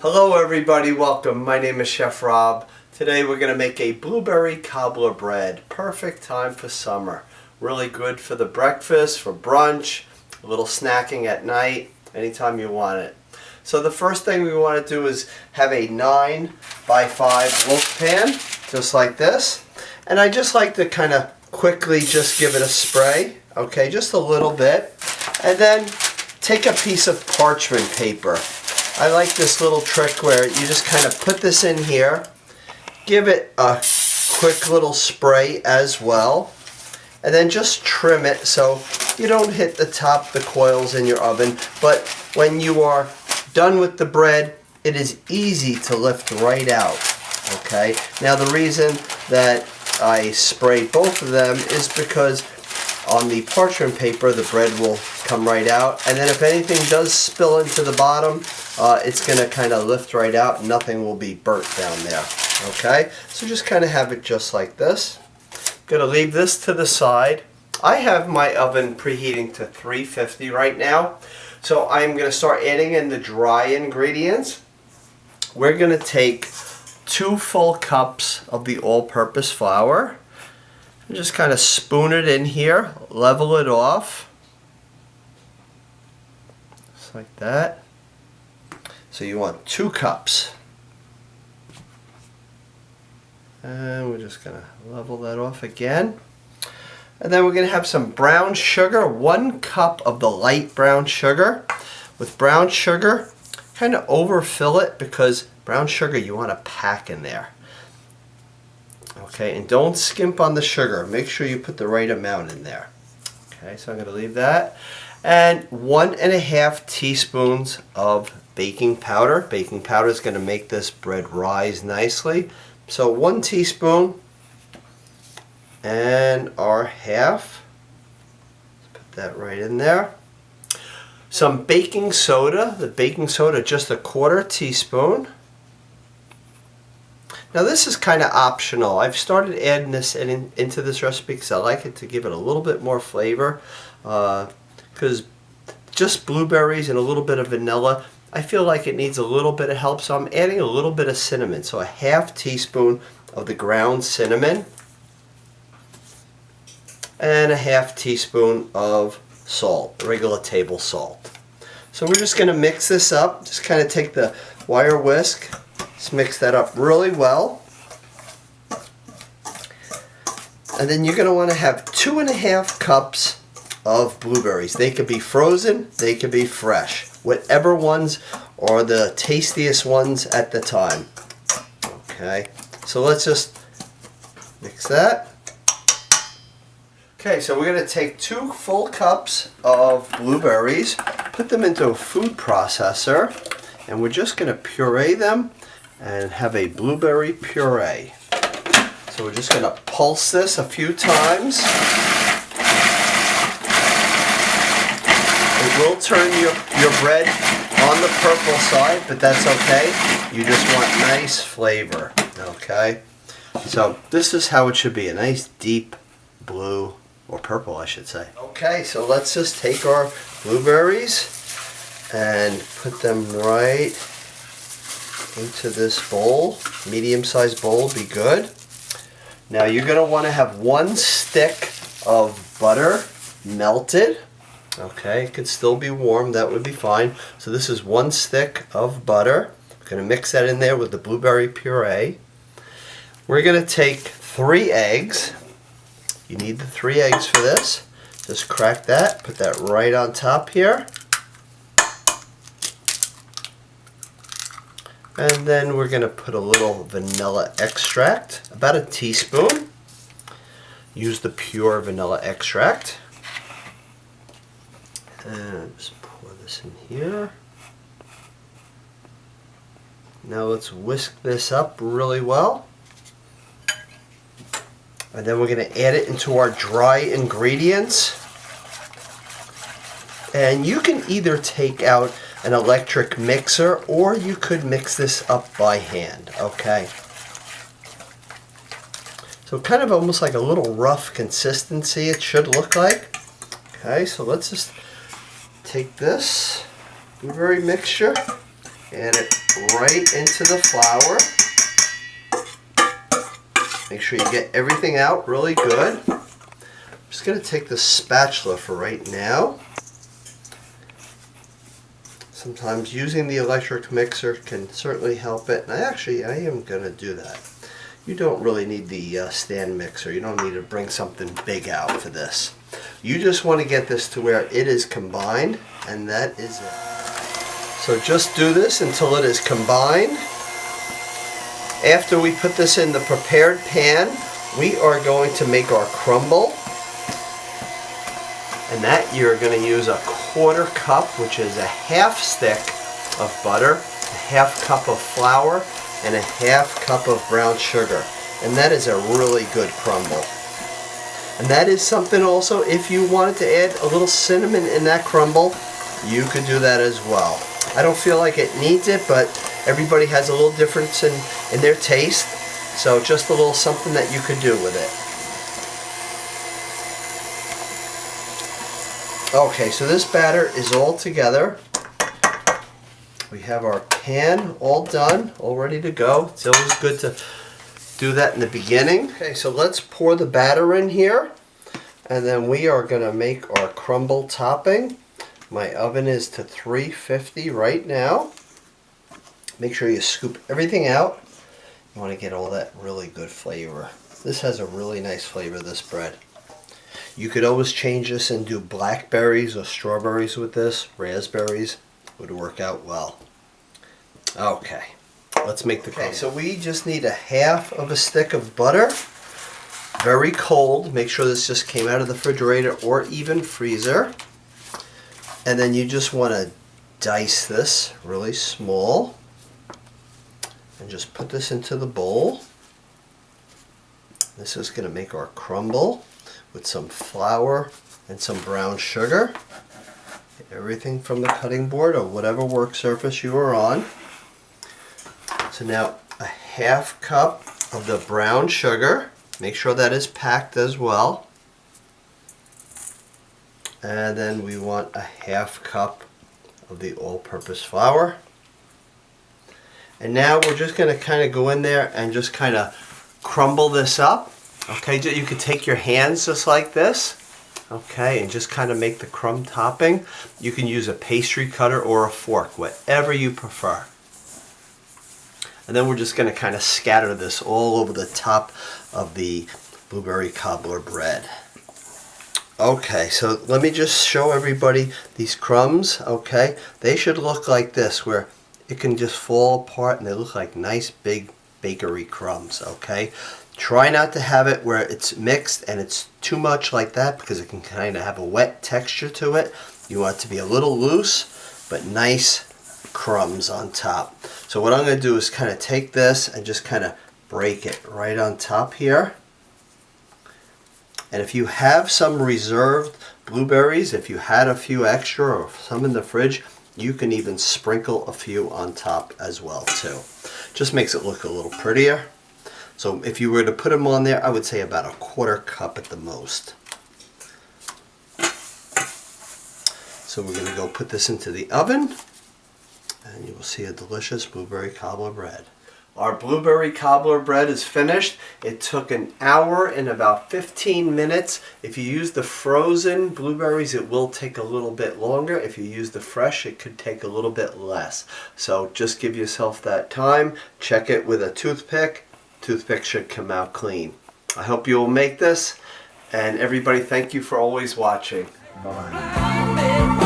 Hello everybody, welcome. My name is Chef Rob. Today we're going to make a blueberry cobbler bread. Perfect time for summer. Really good for the breakfast, for brunch, a little snacking at night, anytime you want it. So the first thing we want to do is have a 9x5 loaf pan, just like this. And I just like to kind of quickly just give it a spray, okay, just a little bit. And then take a piece of parchment paper. I like this little trick where you just kind of put this in here, give it a quick little spray as well, and then just trim it so you don't hit the top, the coils in your oven. But when you are done with the bread, it is easy to lift right out. Okay. Now the reason that I spray both of them is because on the parchment paper the bread will come right out, and then if anything does spill into the bottom, it's going to kind of lift right out. Nothing will be burnt down there. Okay, so just kind of have it just like this. Going to leave this to the side. I have my oven preheating to 350 right now, so I'm going to start adding in the dry ingredients. We're going to take 2 full cups of the all-purpose flour. Just kind of spoon it in here, level it off, just like that. So you want 2 cups. And we're just going to level that off again. And then we're going to have some brown sugar, 1 cup of the light brown sugar. With brown sugar, kind of overfill it because brown sugar you want to pack in there. Okay, and don't skimp on the sugar. Make sure you put the right amount in there. Okay, so I'm going to leave that. And 1.5 teaspoons of baking powder. Baking powder is going to make this bread rise nicely. So 1 teaspoon and our half. Let's put that right in there. Some baking soda. The baking soda, just 1/4 teaspoon. Now this is kind of optional. I've started adding this into this recipe because I like it to give it a little bit more flavor. Because just blueberries and a little bit of vanilla, I feel like it needs a little bit of help. So I'm adding a little bit of cinnamon. So 1/2 teaspoon of the ground cinnamon. And 1/2 teaspoon of salt, regular table salt. So we're just going to mix this up. Just kind of take the wire whisk. Just mix that up really well. And then you're going to want to have 2.5 cups of blueberries. They could be frozen, they could be fresh. Whatever ones are the tastiest ones at the time. Okay, so let's just mix that. Okay, so we're going to take 2 full cups of blueberries, put them into a food processor, and we're just going to puree them and have a blueberry puree. So we're just going to pulse this a few times. It will turn your bread on the purple side, but that's okay. You just want nice flavor, okay? So this is how it should be, a nice deep blue, or purple I should say. Okay, so let's just take our blueberries and put them right into this bowl. Medium-sized bowl would be good. Now you're going to want to have 1 stick of butter melted. Okay, it could still be warm, that would be fine. So this is 1 stick of butter. I'm going to mix that in there with the blueberry puree. We're going to take 3 eggs. You need the 3 eggs for this. Just crack that, put that right on top here. And then we're going to put a little vanilla extract, about 1 teaspoon. Use the pure vanilla extract. And just pour this in here. Now let's whisk this up really well. And then we're going to add it into our dry ingredients. And you can either take out an electric mixer or you could mix this up by hand, okay? So kind of almost like a little rough consistency it should look like. Okay, so let's just take this blueberry mixture, add it right into the flour. Make sure you get everything out really good. I'm just going to take the spatula for right now. Sometimes using the electric mixer can certainly help it. And I am going to do that. You don't really need the stand mixer. You don't need to bring something big out for this. You just want to get this to where it is combined, and that is it. So just do this until it is combined. After we put this in the prepared pan, we are going to make our crumble. And that you're going to use a 1/4 cup, which is a half stick of butter, a half cup of flour, and a half cup of brown sugar. And that is a really good crumble. And that is something also, if you wanted to add a little cinnamon in that crumble, you could do that as well. I don't feel like it needs it, but everybody has a little difference in their taste. So just a little something that you could do with it. Okay, so this batter is all together. We have our pan all done, all ready to go. It's always good to do that in the beginning. Okay, so let's pour the batter in here, and then we are going to make our crumble topping. My oven is to 350 right now. Make sure you scoop everything out. You want to get all that really good flavor. This has a really nice flavor, this bread. You could always change this and do blackberries or strawberries with this. Raspberries would work out well. Okay, let's make the crumble. Okay, so we just need a half of a stick of butter. Very cold. Make sure this just came out of the refrigerator or even freezer. And then you just want to dice this really small. And just put this into the bowl. This is going to make our crumble with some flour and some brown sugar. Everything from the cutting board or whatever work surface you are on. So now a half cup of the brown sugar. Make sure that is packed as well. And then we want a half cup of the all-purpose flour. And now we're just going to kind of go in there and just kind of crumble this up. Okay, you could take your hands just like this. Okay, and just kind of make the crumb topping. You can use a pastry cutter or a fork, whatever you prefer. And then we're just going to kind of scatter this all over the top of the blueberry cobbler bread. Okay, so let me just show everybody these crumbs. Okay, they should look like this, where it can just fall apart and they look like nice big bakery crumbs. Okay, try not to have it where it's mixed and it's too much like that, because it can kind of have a wet texture to it. You want it to be a little loose but nice crumbs on top. So what I'm going to do is kind of take this and just kind of break it right on top here. And if you have some reserved blueberries, if you had a few extra or some in the fridge, you can even sprinkle a few on top as well too. Just makes it look a little prettier. So if you were to put them on there, I would say about a 1/4 cup at the most. So we're going to go put this into the oven, and you will see a delicious blueberry cobbler bread. Our blueberry cobbler bread is finished. It took an hour and about 15 minutes. If you use the frozen blueberries, it will take a little bit longer. If you use the fresh, it could take a little bit less. So just give yourself that time. Check it with a toothpick. Toothpick should come out clean. I hope you will make this. And everybody, thank you for always watching. Bye-bye.